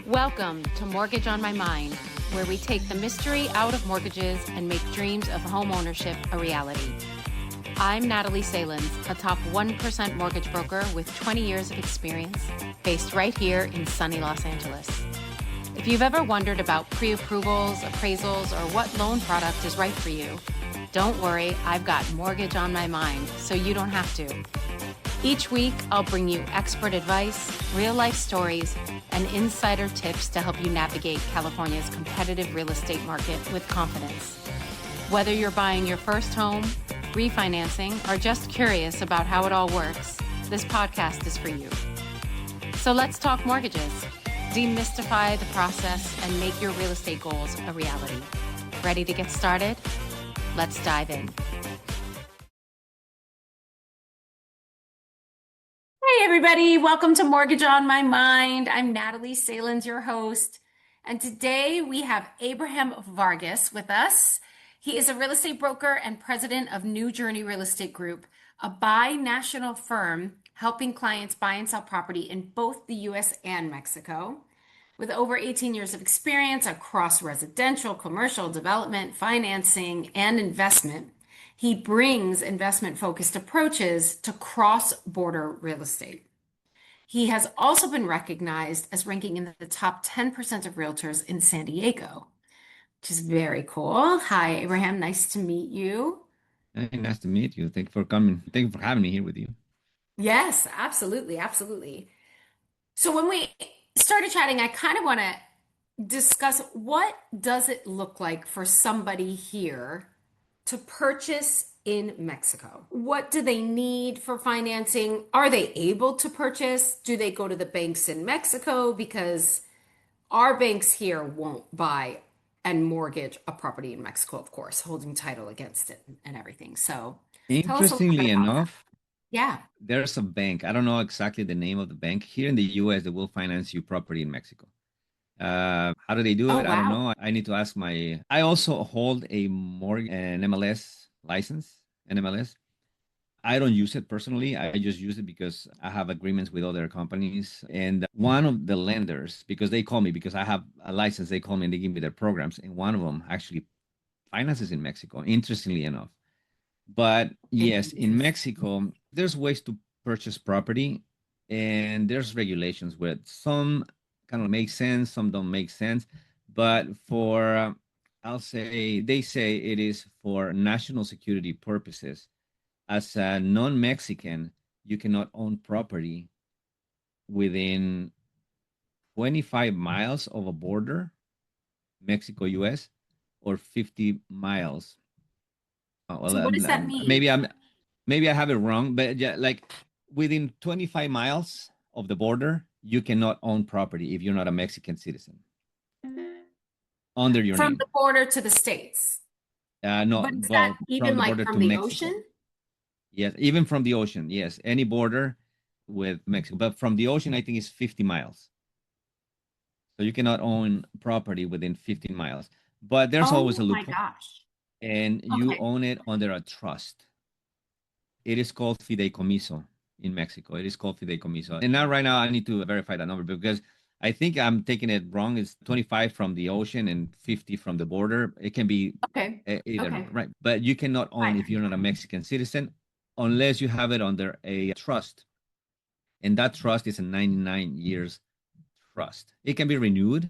Welcome to Mortgage on My Mind, where we take the mystery out of mortgages and make dreams of home ownership a reality. I'm Natalie Salins, a top 1% mortgage broker with 20 years of experience, based right here in sunny Los Angeles. If you've ever wondered about pre-approvals, appraisals, or what loan product is right for you, don't worry, I've got Mortgage on My Mind, so you don't have to. Each week, I'll bring you expert advice, real-life stories, and insider tips to help you navigate California's competitive real estate market with confidence. Whether you're buying your first home, refinancing, or just curious about how it all works, this podcast is for you. So let's talk mortgages, demystify the process, and make your real estate goals a reality. Ready to get started? Let's dive in. Hey everybody, welcome to Mortgage on My Mind. I'm Natalie Salins, your host, and today we have Abraham Vargas with us. He is a real estate broker and president of NewJourney Real Estate Group, a binational firm helping clients buy and sell property in both the US and Mexico. With over 18 years of experience across residential, commercial, development, financing, and investment, he brings investment-focused approaches to cross-border real estate. He has also been recognized as ranking in the top 10% of realtors in San Diego, which is very cool. Hi, Abraham. Nice to meet you. Hey, nice to meet you. Thank you for coming. Thank you for having me here with you. Yes, absolutely. Absolutely. So when we started chatting, I kind of want to discuss what does it look like for somebody here to purchase in Mexico? What do they need for financing? Are they able to purchase? Do they go to the banks in Mexico? Because our banks here won't buy and mortgage a property in Mexico, of course, holding title against it and everything. So tell us a little bit Interestingly about that. enough, Yeah. there's a bank. I don't know exactly the name of the bank here in the US that will finance you property in Mexico. How do they do Oh, it? I don't wow. know. I need to ask I also hold an MLS license, NMLS. I don't use it personally. I just use it because I have agreements with other companies. And one of the lenders, because they call me, because I have a license, they call me and they give me their programs. And one of them actually finances in Mexico, interestingly enough. But yes, in Mexico, there's ways to purchase property and there's regulations where some kind of make sense, some don't make sense. But they say it is for national security purposes. As a non-Mexican, you cannot own property within 25 miles of a border, Mexico, US, or 50 miles. So what does that mean? Maybe I have it wrong, but yeah, like within 25 miles of the border, you cannot own property if you're not a Mexican citizen under your From name. the border to the States. No, But is that well, even from the like border from to the Mexico. ocean? Yes, even from the ocean. Yes, any border with Mexico, but from the ocean, I think it's 50 miles. So you cannot own property within 15 miles. But there's always a Oh my loophole, gosh. and you Okay. own it under a trust. It is called fideicomiso in Mexico. It is called fideicomiso. And now, right now, I need to verify that number because I think I'm taking it wrong. It's 25 from the ocean and 50 from the border. It can be Okay. either, Okay. right? But you cannot own Right. if you're not a Mexican citizen unless you have it under a trust. And that trust is a 99 years trust. It can be renewed.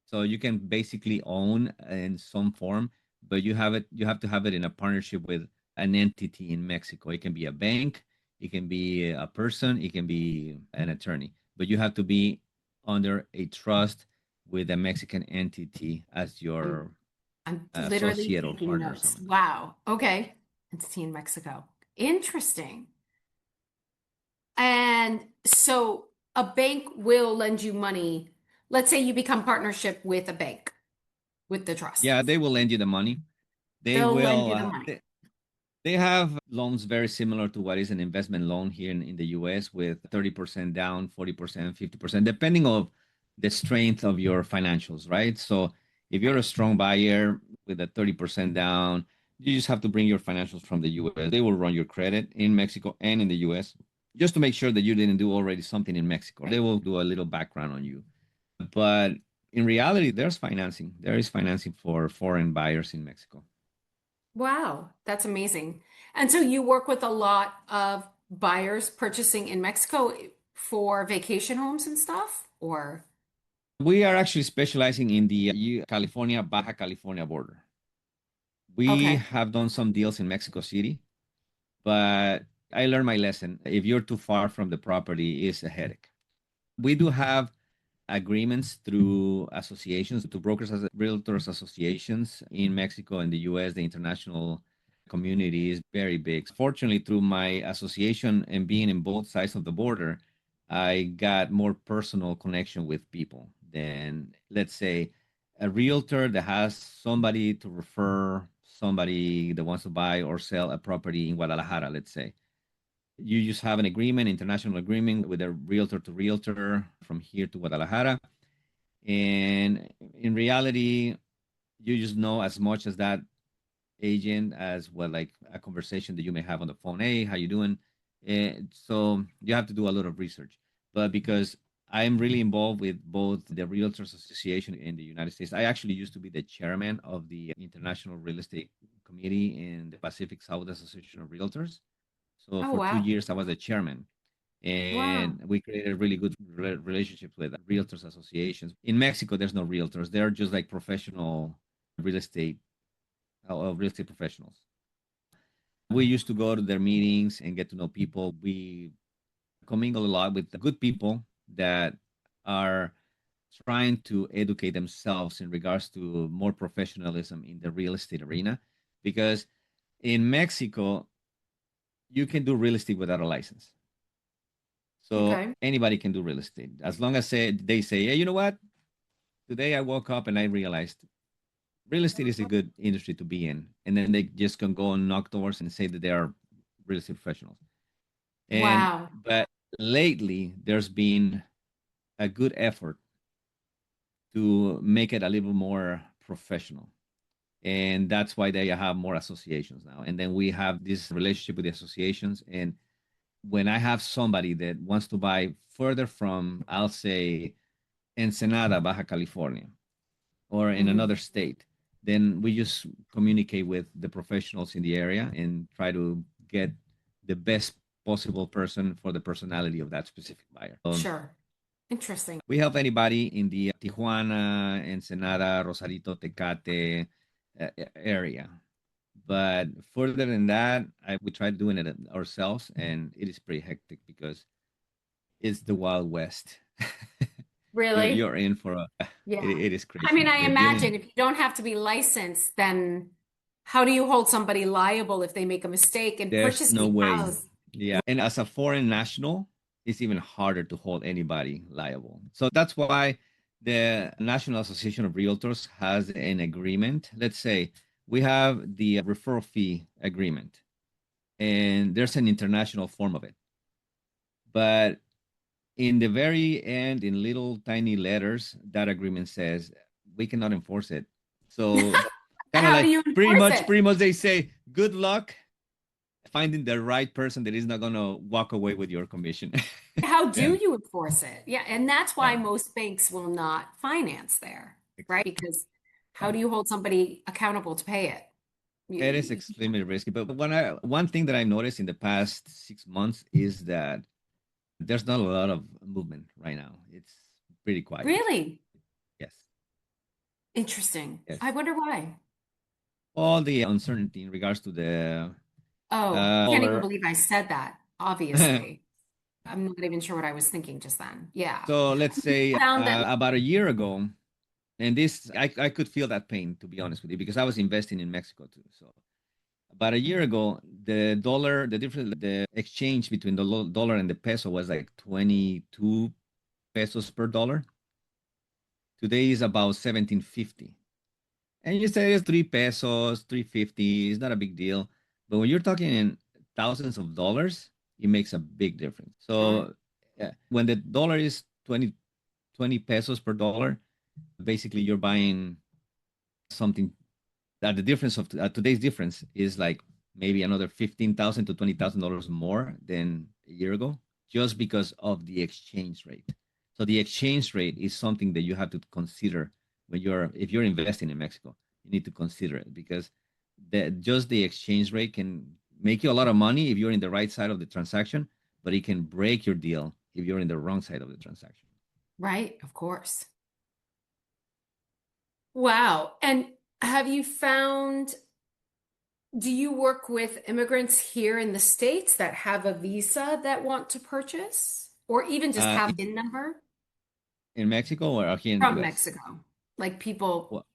So you can basically own in some form, but you have to have it in a partnership with an entity in Mexico. It can be a bank, it can be a person, it can be an attorney, but you have to be under a trust with a Mexican entity as your I'm literally associate or taking partner or notes. something. Wow. Okay. Entity in Mexico. Interesting. And so a bank will lend you money. Let's say you become partnership with a bank with the trust. Yeah, they will lend you the money. They They'll lend you will. the money. They have loans very similar to what is an investment loan here in the US with 30% down, 40%, 50%, depending on the strength of your financials, right? So if you're a Right. strong buyer with a 30% down, you just have to bring your financials from the US. They will run your credit in Mexico and in the US just to make sure that you didn't do already something in Mexico. They will do a little background on you. But in reality, there's financing. There is financing for foreign buyers in Mexico. Wow, that's amazing. And so you work with a lot of buyers purchasing in Mexico for vacation homes and stuff, or? We are actually specializing in the California, Baja California border. We Okay. have done some deals in Mexico City, but I learned my lesson. If you're too far from the property, it's a headache. We do have agreements through associations, to brokers as realtors associations in Mexico and the US. The international community is very big. Fortunately, through my association and being in both sides of the border, I got more personal connection with people than, let's say, a realtor that has somebody to refer somebody that wants to buy or sell a property in Guadalajara, let's say. You just have an agreement, international agreement with a realtor to realtor from here to Guadalajara. And in reality, you just know as much as that agent as well, like a conversation that you may have on the phone. Hey, how you doing? And so you have to do a lot of research. But because I'm really involved with both the Realtors Association in the United States, I actually used to be the chairman of the International Real Estate Committee in the Pacific South Association of Realtors. So Oh, for two wow. years, I was the chairman, Wow. and we created really good relationships with realtors associations. In Mexico, there's no realtors; they're just like professional real estate, real estate professionals. We used to go to their meetings and get to know people. We commingle a lot with good people that are trying to educate themselves in regards to more professionalism in the real estate arena, because in Mexico, you can do real estate without a license. So Okay. anybody can do real estate as long as they say, hey, you know what? Today I woke up and I realized real estate is a good industry to be in. And then they just can go and knock doors and say that they are real estate professionals. And Wow. but lately there's been a good effort to make it a little more professional. And that's why they have more associations now. And then we have this relationship with the associations. And when I have somebody that wants to buy further from, I'll say, Ensenada, Baja California, or in Hmm. another state, then we just communicate with the professionals in the area and try to get the best possible person for the personality of that specific buyer. Sure. Interesting. We help anybody in the Tijuana, Ensenada, Rosarito, Tecate area. But further than that, we try doing it ourselves, and it is pretty hectic because it's the Wild West. Really? You're in for Yeah. it is I mean, crazy. I Yeah, imagine dealing. if you don't have to be licensed, then how do you hold somebody liable if they make a mistake in There's no purchasing a way. house? Yeah, and as a foreign national, it's even harder to hold anybody liable. So that's why the National Association of Realtors has an agreement. Let's say we have the referral fee agreement, and there's an international form of it. But in the very end, in little tiny letters, that agreement says we cannot enforce it. So kind of How do like you enforce it? pretty much they say good luck finding the right person that is not gonna walk away with your commission. How Yeah, do you enforce it? Yeah, and that's why yeah, most banks will not finance there, right? Because how yeah. do you hold somebody accountable to pay it? It is You extremely risky. But one thing that I noticed in the past 6 months is that there's not a lot of movement right now. It's pretty quiet. really Yes, interesting. yes. I wonder why. All the uncertainty in regards to the Oh, can't even dollar. believe I said that, obviously. I'm not even sure what I was thinking just then. Yeah. So let's say Found that, about a year ago, and this I could feel that pain, to be honest with you, because I was investing in Mexico too. So about a year ago, the dollar, the exchange between the dollar and the peso was like 22 pesos per dollar. Today is about 17.50. And you say it's 3 pesos, 3.50, it's not a big deal. But when you're talking in thousands of dollars, it makes a big difference. sure. So when the dollar is 20 pesos per dollar, basically you're buying something that the difference of today's difference is like maybe another 15,000 to $20,000 more than a year ago, just because of the exchange rate. So the exchange rate is something that you have to consider if you're investing in Mexico. You need to consider it because just the exchange rate can make you a lot of money if you're in the right side of the transaction, but it can break your deal if you're in the wrong side of the transaction. Right, of course. Wow. And have you found, do you work with immigrants here in the States that have a visa that want to purchase or even just have a number In Mexico or here in the from US? Mexico? Like people Well,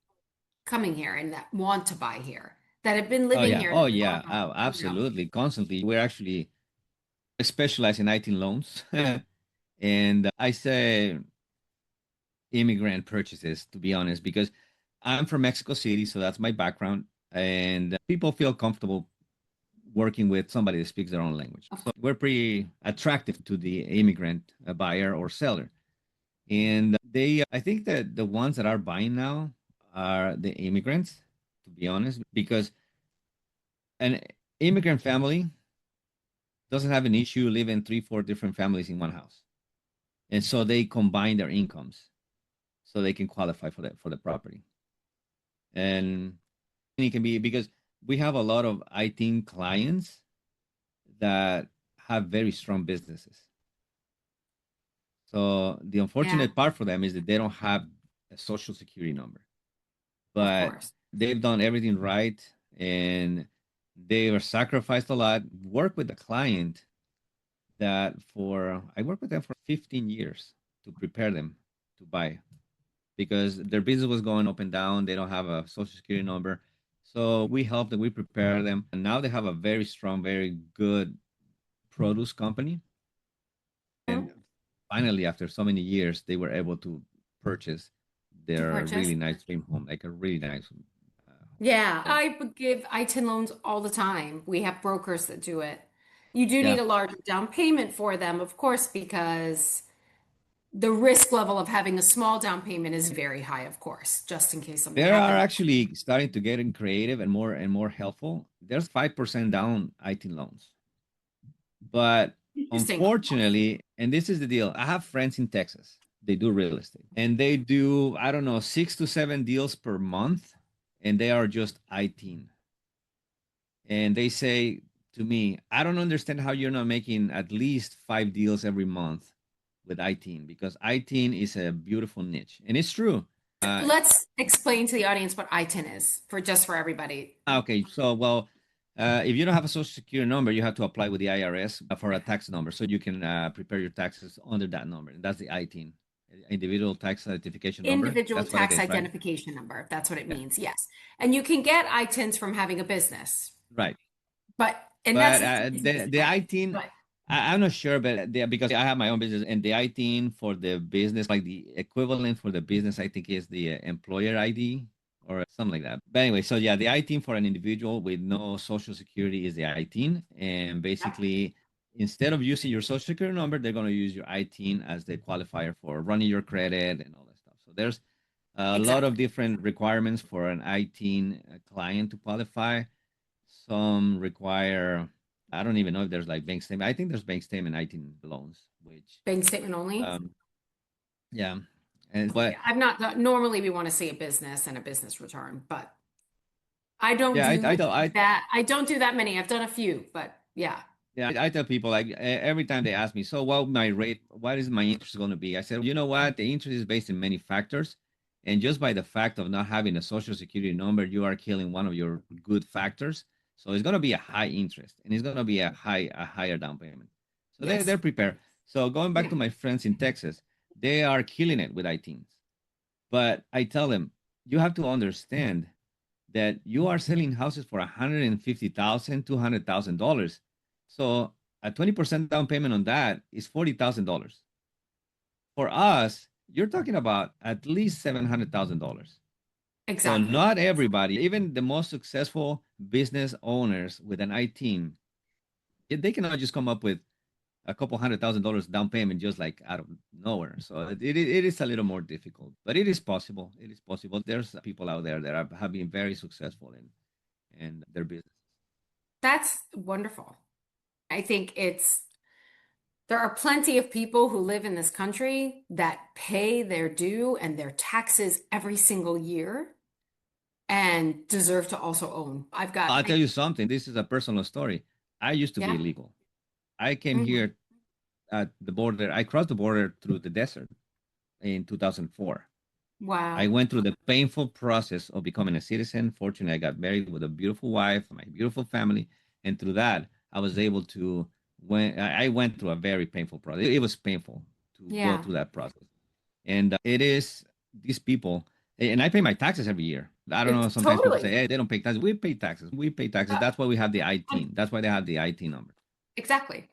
coming here and that want to buy here, that have been oh living yeah, here. oh That yeah, want to, absolutely, constantly. We're actually specialized in ITIN loans, and I say immigrant purchases, to be honest, because I'm from Mexico City, so that's my background, and people feel comfortable working with somebody that speaks their own language. So we're pretty attractive to the immigrant buyer or seller. And I think that the ones that are buying now are the immigrants, to be honest, because an immigrant family doesn't have an issue living 3, 4 different families in one house. And so they combine their incomes so they can qualify for the property. And it can be because we have a lot of ITIN clients that have very strong businesses. So the unfortunate part for them is that they don't have a social security number, but they've done everything right and they are sacrificed a lot. Work with a client I worked with them for 15 years to prepare them to buy because their business was going up and down. They don't have a social security number. So we helped them, we prepare them. And now they have a very strong, very good produce company. And finally, after so many years, they were able to purchase their really nice dream home, like a really nice home. Yeah, I would give ITIN loans all the time. We have brokers that do it. You do need a larger down payment for them, of course, because the risk level of having a small down payment is very high, of course, just in case something They are happens. actually starting to get creative and more helpful. There's 5% down ITIN loans. But unfortunately, and this is the deal, I have friends in Texas. They do real estate and they do, I don't know, 6 to 7 deals per month, and they are just ITIN. And they say to me, I don't understand how you're not making at least 5 deals every month with ITIN because ITIN is a beautiful niche. And it's true. Let's explain to the audience what ITIN is for everybody. Okay, so if you don't have a social security number, you have to apply with the IRS for a tax number so you can prepare your taxes under that number. And that's the ITIN, individual tax identification number. Individual tax identification number. That's what it means. Yes. And you can get ITINs from having a business. Right. But the ITIN, I'm not sure, but because I have my own business and the ITIN for the business, like the equivalent for the business, I think is the employer ID or something like that. But anyway, so yeah, the ITIN for an individual with no social security is the ITIN. And basically, instead of using your social security number, they're going to use your ITIN as the qualifier for running your credit and all that stuff. So there's a lot of different requirements for an ITIN client to qualify. Some require, I don't even know if there's like bank statement. I think there's bank statement ITIN loans, which bank statement only. Yeah. And but I've not normally we want to see a business and a business return, but I don't do that. I don't do that many. I've done a few, but yeah. Yeah, I tell people like every time they ask me, so what is my interest going to be? I said, you know what? The interest is based on many factors. And just by the fact of not having a social security number, you are killing one of your good factors. So it's going to be a high interest and it's going to be a higher down payment. So they're prepared. So going back to my friends in Texas, they are killing it with ITINs. But I tell them, you have to understand that you are selling houses for $150,000, $200,000. So a 20% down payment on that is $40,000. For us, you're talking about at least $700,000. Exactly. So not everybody, even the most successful business owners with an ITIN, they cannot just come up with a couple $100,000 down payment just like out of nowhere. So it is a little more difficult, but it is possible. It is possible. There's people out there that have been very successful in their business. That's wonderful. I think There are plenty of people who live in this country that pay their due and their taxes every single year and deserve to also own. I'll tell you something. This is a personal story. I used to be yeah. illegal. I came Mhm. here at the border. I crossed the border through the desert in 2004. I Wow. went through the painful process of becoming a citizen. Fortunately, I got married with a beautiful wife, my beautiful family, and through that, I was able to. When I went through a very painful process, it was painful to go Yeah. through that process, and it is these people. And I pay my taxes every year. I don't know. It's Sometimes people say, totally. "Hey, they don't pay taxes." We pay taxes. We pay taxes. Uh, That's why we have the and- ITIN. That's why they have the ITIN number. exactly.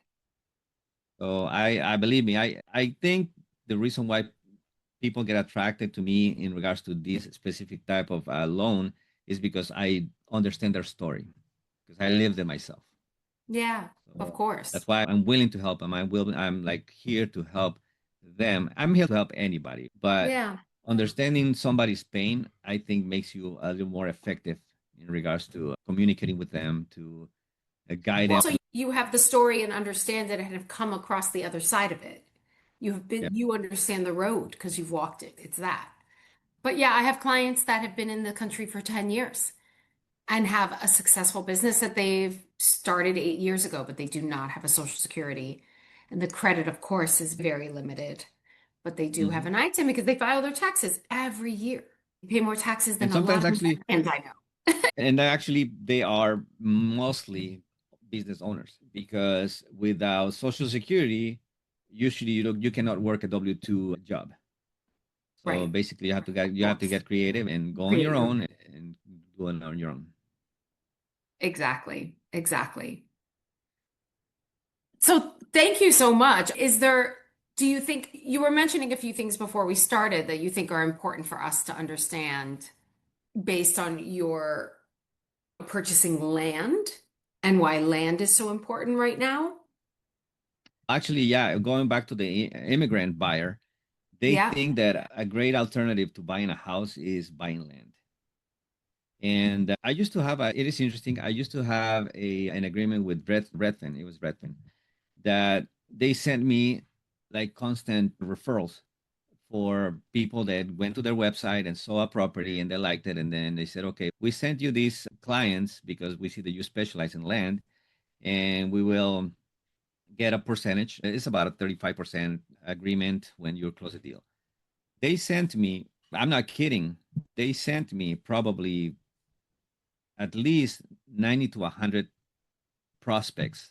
So I believe me. I think the reason why people get attracted to me in regards to this specific type of loan is because I understand their story because I lived it myself. Yeah, of So course. that's why I'm willing to help them. I'm like here to help them. I'm here to help anybody, but Yeah. understanding somebody's pain, I think makes you a little more effective in regards to communicating with them, to guide them. Well, so you have the story and understand it and have come across the other side of it. Yeah. You understand the road because you've walked it. It's that. But yeah, I have clients that have been in the country for 10 years and have a successful business that they've started 8 years ago, but they do not have a social security. And the credit, of course, is very limited, but they do have Mhm. an ITIN because they file their taxes every year. They pay more taxes And than a lot sometimes of actually, Americans I know. they are mostly business owners because without social security, usually you cannot work a W-2 job. So Right. basically, Of you have to course. get creative and go on Create your your own and do it on your own. exactly. Exactly. So thank you so much. Do you think you were mentioning a few things before we started that you think are important for us to understand based on your purchasing land and why land is so important right now? Actually, yeah, going back to the immigrant buyer, they Yeah. think that a great alternative to buying a house is buying land. And I used to have it is interesting. I used to have an agreement with Redfin. It was Redfin that they sent me like constant referrals for people that went to their website and saw a property and they liked it. And then they said, okay, we sent you these clients because we see that you specialize in land and we will get a percentage. It's about a 35% agreement when you close a deal. They sent me, I'm not kidding, they sent me probably at least 90 to 100 prospects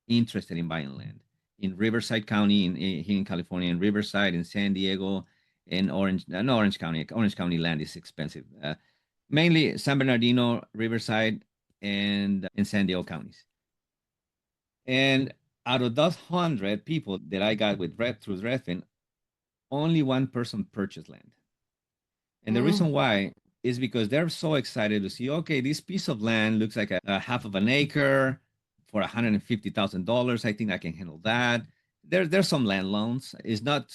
interested in buying land in Riverside County, here in California, in Riverside, in San Diego, in Orange, no Orange County. Orange County land is expensive. Mainly San Bernardino, Riverside, and in San Diego counties. And out of those 100 people that I got with through Redfin, only one person purchased land. And the Mm. reason why is because they're so excited to see, okay, this piece of land looks like a half of an acre for $150,000. I think I can handle that. There's some land loans. It's not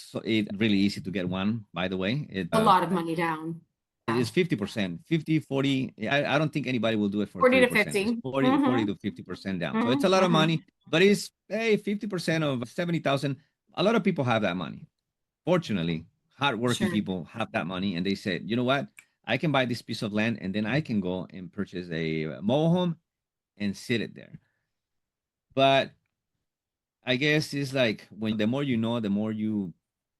really easy to get one, by the way. A lot of money down. Yeah. It's 50%, 50, 40. I don't think anybody will do it for 40 to 30%. It's 50. 40 Mm-hmm. to 50% down. So it's a lot of Mm-hmm. money, but it's, hey, 50% of 70,000. A lot of people have that money. Fortunately, hardworking Sure. people have that money and they said, you know what? I can buy this piece of land and then I can go and purchase a mobile home and sit it there. But I guess it's like when the more you know, the more you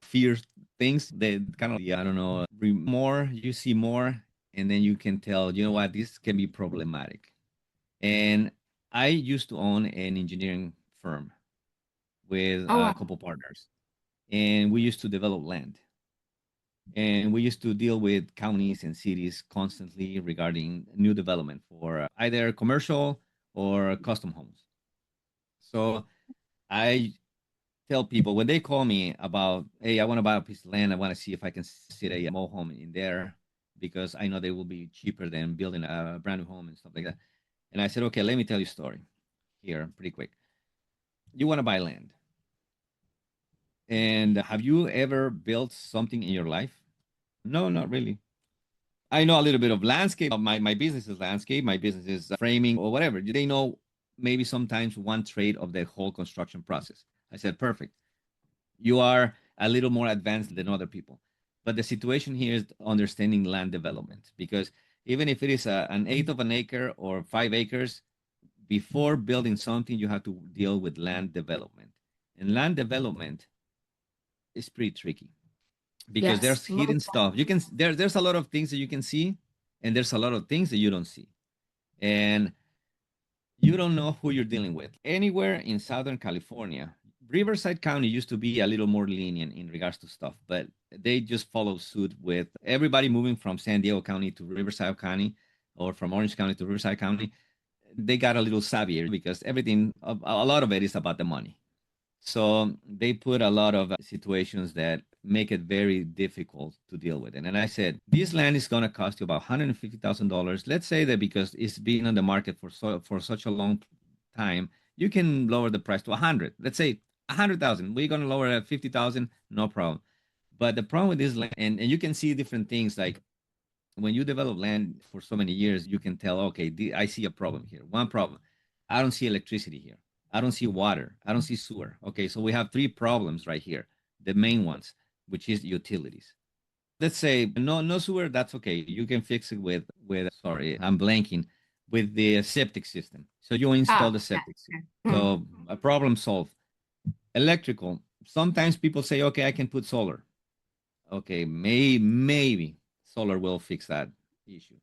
fear things. The kind of, I don't know, more you see more, and then you can tell, you know what, this can be problematic. And I used to own an engineering firm with Oh, a wow. couple partners, and we used to develop land. And we used to deal with counties and cities constantly regarding new development for either commercial or custom homes. So I tell people when they call me about, hey, I want to buy a piece of land, I want to see if I can sit a mobile home in there because I know they will be cheaper than building a brand new home and stuff like that. And I said, okay, let me tell you a story here pretty quick. You want to buy land. And have you ever built something in your life? No, not really. I know a little bit of landscape. My business is landscape. My business is framing or whatever. They know maybe sometimes one trade of the whole construction process. I said, perfect. You are a little more advanced than other people. But the situation here is understanding land development, because even if it is an eighth of an acre or 5 acres, before building something, you have to deal with land development. And land development is pretty tricky because Yes, there's hidden stuff. You can there's a lot of things that you can see, and there's a lot of things that you don't see. And you don't know who you're dealing with. Anywhere in Southern California, Riverside County used to be a little more lenient in regards to stuff, but they just follow suit with everybody moving from San Diego County to Riverside County, or from Orange County to Riverside County. They got a little savvier because everything, a lot of it is about the money. So they put a lot of situations that make it very difficult to deal with it. And I said, this land is going to cost you about $150,000. Let's say that because it's been on the market for such a long time, you can lower the price to 100. Let's say 100,000. We're going to lower it at 50,000, no problem. But the problem with this land, and you can see different things, like when you develop land for so many years, you can tell, okay, I see a problem here. One problem, I don't see electricity here. I don't see water. I don't see sewer. Okay, so we have 3 problems right here. The main ones, which is utilities. Let's say no sewer, that's okay. You can fix it with sorry, I'm blanking, with the septic system. So you install the septic system. So a problem solved. Electrical. Sometimes people say, okay, I can put solar. Okay, maybe solar will fix that issue.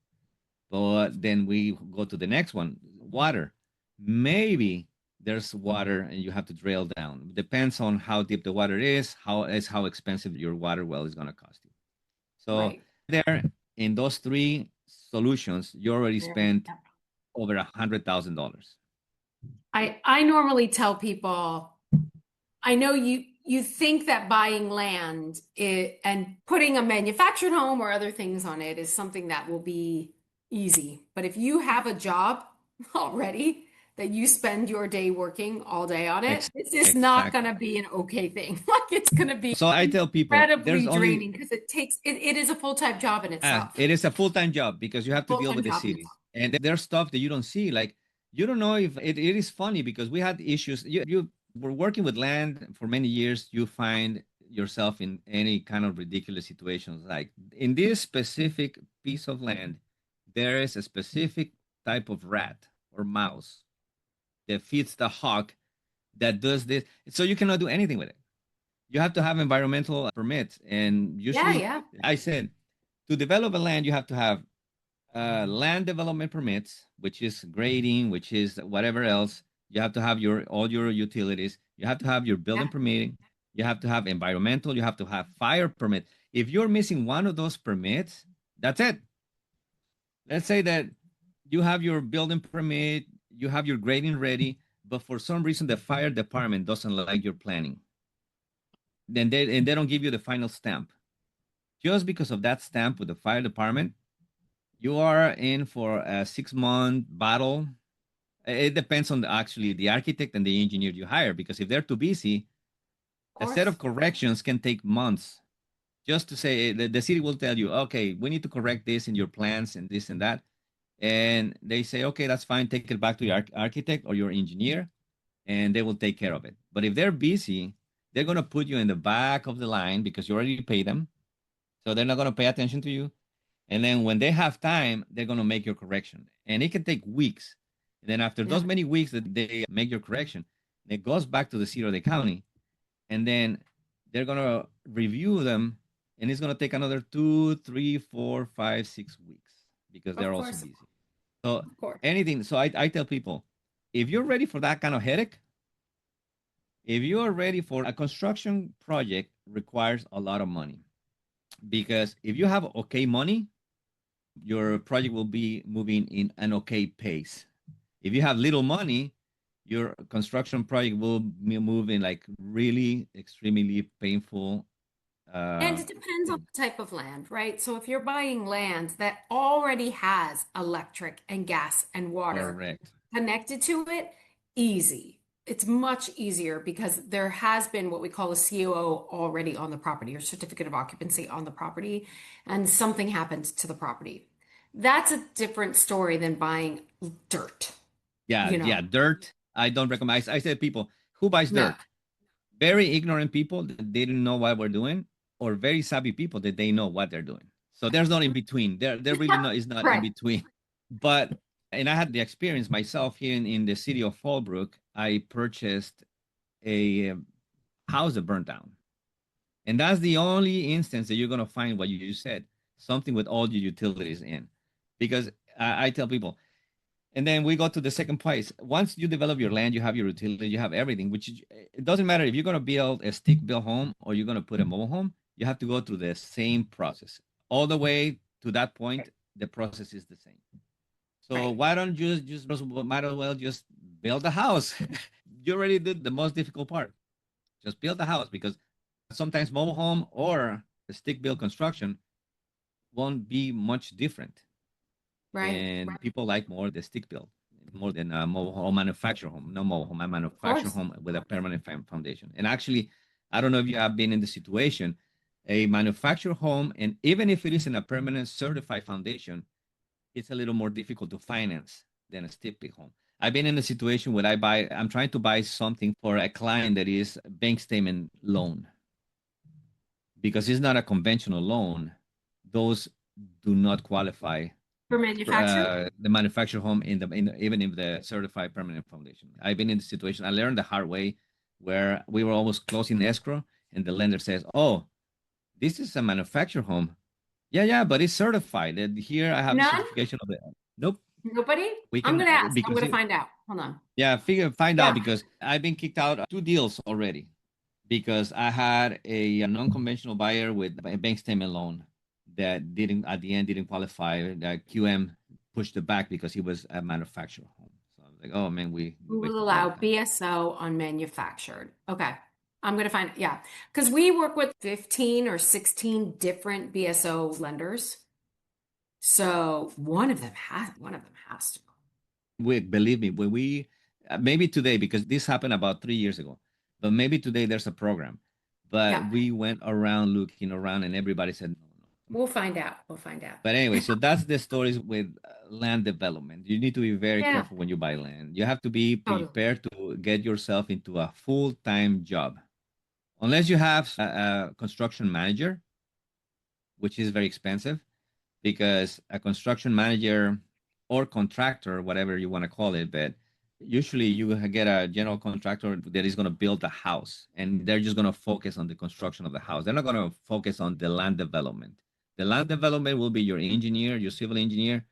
But then we go to the next one, water. Maybe there's water and you have to drill down. Depends on how deep the water is, how expensive your water well is going to cost you. So there, in those 3 solutions, you already spent over $100,000. I normally tell people, I know you think that buying land and putting a manufactured home or other things on it is something that will be easy. But if you have a job already that you spend your day working all day on it, it's just not going to be an okay thing. Like, it's going to be so I tell people incredibly draining because it is a full-time job in itself. It is a full-time job because you have to deal with the cities. And there's stuff that you don't see. Like, you don't know if it is funny because we had issues. You were working with land for many years. You find yourself in any kind of ridiculous situations. Like, in this specific piece of land, there is a specific type of rat or mouse that feeds the hawk that does this. So you cannot do anything with it. You have to have environmental permits. And usually, I said, to develop a land, you have to have land development permits, which is grading, which is whatever else. You have to have all your utilities. You have to have your building permitting. You have to have environmental. You have to have fire permit. If you're missing one of those permits, that's it. Let's say that you have your building permit, you have your grading ready, but for some reason the fire department doesn't like your planning. Then they don't give you the final stamp. Just because of that stamp with the fire department, you are in for a 6-month battle. It depends on the architect and the engineer you hire, because if they're too busy, a set of corrections can take months. Just to say, the city will tell you, okay, we need to correct this in your plans and this and that. And they say, okay, that's fine. Take it back to your architect or your engineer, and they will take care of it. But if they're busy, they're going to put you in the back of the line because you already paid them. So they're not going to pay attention to you. And then when they have time, they're going to make your correction. And it can take weeks. And then after those many weeks that they make your correction, it goes back to the city or the county. And then they're going to review them. And it's going to take another 2, 3, 4, 5, 6 weeks because they're also busy. So anything. So I tell people, if you're ready for that kind of headache, if you are ready for a construction project, requires a lot of money. Because if you have okay money, your project will be moving in an okay pace. If you have little money, your construction project will be moving like really extremely painful. And it depends on the type of land, right? So if you're buying land that already has electric and gas and water connected to it, easy. It's much easier because there has been what we call a COO already on the property, or certificate of occupancy on the property, and something happened to the property. That's a different story than buying dirt. Yeah, dirt. I don't recommend. I said, people, who buys dirt? Very ignorant people that they didn't know what we're doing, or very savvy people that they know what they're doing. So there's not in between. There really not is not in Right. between. But and I had the experience myself here in the city of Fallbrook. I purchased a house that burned down. And that's the only instance that you're going to find what you just said, something with all your utilities in. Because I tell people, and then we go to the second place. Once you develop your land, you have your utility, you have everything, which it doesn't matter if you're going to build a stick built home or you're going to put a mobile home, you have to go through the same process. All the way to that point, the process is the same. So Right. why don't you just might as well just build a house? You already did the most difficult part. Just build a house, because sometimes mobile home or the stick built construction won't be much different. Right. And people like more the stick built more than a mobile home or manufactured home. No mobile home, a manufactured home with a permanent foundation. And actually, I don't know if you have been in the situation, a manufactured home, and even if it isn't a permanent certified foundation, it's a little more difficult to finance than a stick built home. I've been in a situation where I'm trying to buy something for a client that is a bank statement loan, because it's not a conventional loan. Those do not qualify For for manufacturing? the manufactured home even in the certified permanent foundation. I've been in the situation. I learned the hard way where we were almost closing escrow, and the lender says, "Oh, this is a manufactured home. Yeah, but it's certified. And here I have the None? certification of it." Nope. Nobody? We I'm can gonna ask. I'm because gonna find out. Hold on. yeah, find out, Yeah. because I've been kicked out of 2 deals already because I had a non-conventional buyer with a bank statement loan that didn't at the end didn't qualify. The QM pushed it back because he was a manufacturer home. So I was like, oh man, we Who will wasted a lot allow of time. BSO on manufactured? Okay. I'm gonna find, yeah. Because we work with 15 or 16 different BSO lenders. So one of them has to. Believe me, when we maybe today, because this happened about 3 years ago, but maybe today there's a program. But Yeah. we went around looking around, and everybody said no, no. We'll find out. We'll find out. But anyway, so that's the stories with land development. You need to be very Yeah, careful when you buy land. You have to be totally. prepared to get yourself into a full-time job. Unless you have a construction manager, which is very expensive, because a construction manager or contractor, whatever you want to call it, but usually you get a general contractor that is going to build a house, and they're just going to focus on the construction of the house. They're not going to focus on the land development. The land development will be your engineer, your civil engineer,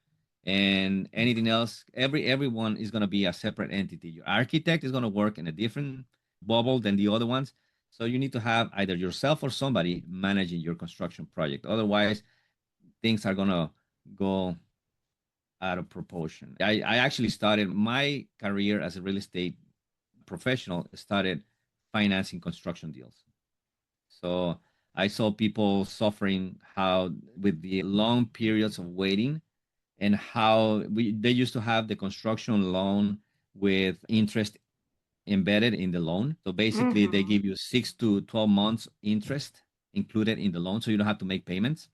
and anything else. Everyone is going to be a separate entity. Your architect is going to work in a different bubble than the other ones. So you need to have either yourself or somebody managing your construction project. Otherwise, things are going to go out of proportion. I actually started my career as a real estate professional, started financing construction deals. So I saw people suffering how with the long periods of waiting, and how they used to have the construction loan with interest embedded in the loan. So basically they Mhm. give you 6 to 12 months interest included in the loan, so you don't have to make payments.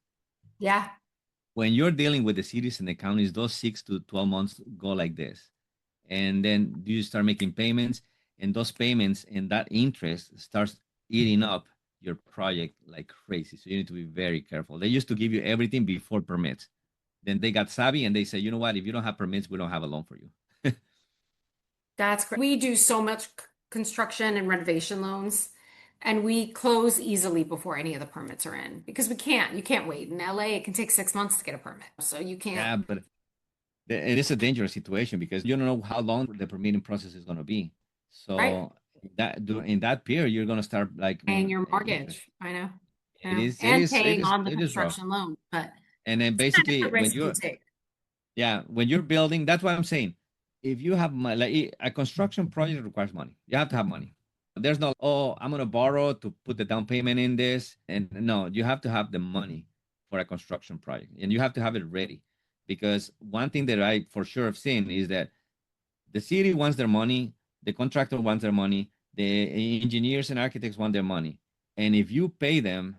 Yeah. When you're dealing with the cities and the counties, those 6 to 12 months go like this. And then you start making payments, and those payments and that interest starts eating up your project like crazy. So you need to be very careful. They used to give you everything before permits. Then they got savvy and they say, you know what, if you don't have permits, we don't have a loan for you. That's great. We do so much construction and renovation loans, and we close easily before any of the permits are in because we can't. You can't wait. In LA, it can take 6 months to get a permit. So you can't. Yeah, but it is a dangerous situation because you don't know how long the permitting process is going to be. Right? So in that period, you're going to start like Paying your interest. mortgage. I know. It Yeah. is, it And is, it paying is, on the it is rough. construction loan. But And then it's kind of basically the risk you take. when you're building, that's what I'm saying. If you have like a construction project requires money, you have to have money. There's no, oh, I'm gonna borrow to put the down payment in this, and no, you have to have the money for a construction project, and you have to have it ready. Because one thing that I for sure have seen is that the city wants their money, the contractor wants their money, the engineers and architects want their money, and if you pay them,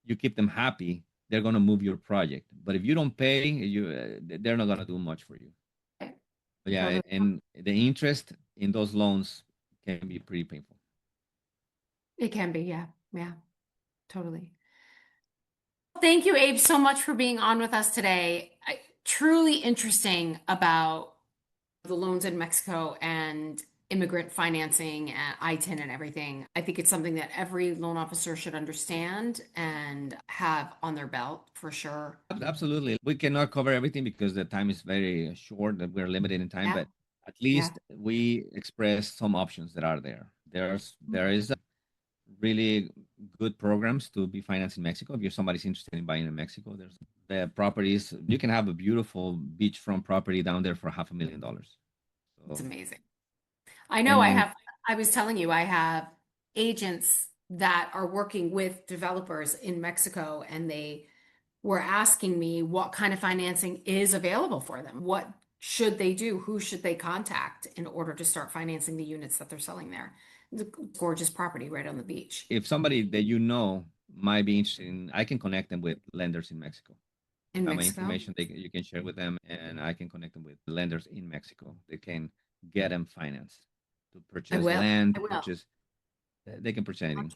you keep them happy, they're going to move your project. But if you don't pay, they're not going to do much for you. But yeah, Totally. and the interest in those loans can be pretty painful. It can be, yeah. Yeah, totally. Thank you, Abe, so much for being on with us today. Truly interesting about the loans in Mexico and immigrant financing and ITIN and everything. I think it's something that every loan officer should understand and have on their belt for sure. Absolutely. We cannot cover everything because the time is very short, that we're limited in time, but at least we express some options that are there. There is really good programs to be financed in Mexico. If you're somebody's interested in buying in Mexico, there's the properties. You can have a beautiful beachfront property down there for $500,000. So, it's amazing. I know I was telling you, I have agents that are working with developers in Mexico, and they were asking me what kind of financing is available for them. What should they do? Who should they contact in order to start financing the units that they're selling there? It's a gorgeous property right on the beach. If somebody that you know might be interested in, I can connect them with lenders in Mexico. In My Mexico? information you can share with them, and I can connect them with lenders in Mexico. They can get them financed to purchase land, they can purchase anything.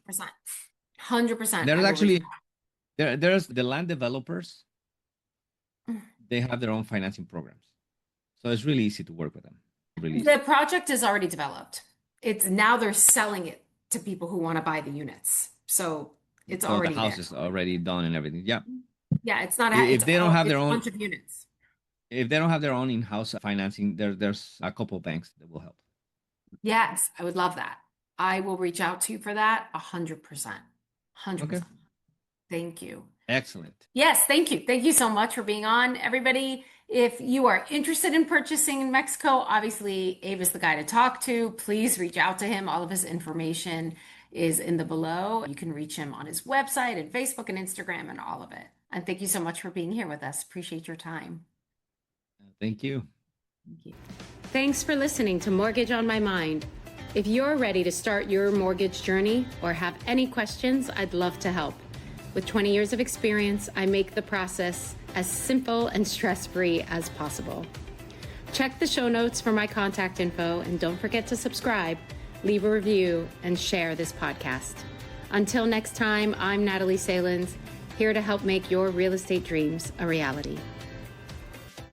100%. There's actually, there's the land developers, they have their own financing programs. So it's really easy to work with them. Really the project is already developed. It's now they're selling it to people who want to buy the units. So it's already the house there. is already done and everything. Yeah. Yeah, it's not if they don't have their own bunch of units. If they don't have their own in-house financing, there's a couple of banks that will help. Yes, I would love that. I will reach out to you for that 100%. 100%. Okay. Thank you. Excellent. Yes, thank you. Thank you so much for being on, everybody. If you are interested in purchasing in Mexico, obviously Abe is the guy to talk to. Please reach out to him. All of his information is in the below. You can reach him on his website and Facebook and Instagram and all of it. And thank you so much for being here with us. Appreciate your time. Thank you. Thank you. Thanks for listening to Mortgage on My Mind. If you're ready to start your mortgage journey or have any questions, I'd love to help. With 20 years of experience, I make the process as simple and stress-free as possible. Check the show notes for my contact info, and don't forget to subscribe, leave a review, and share this podcast. Until next time, I'm Natalie Salins, here to help make your real estate dreams a reality.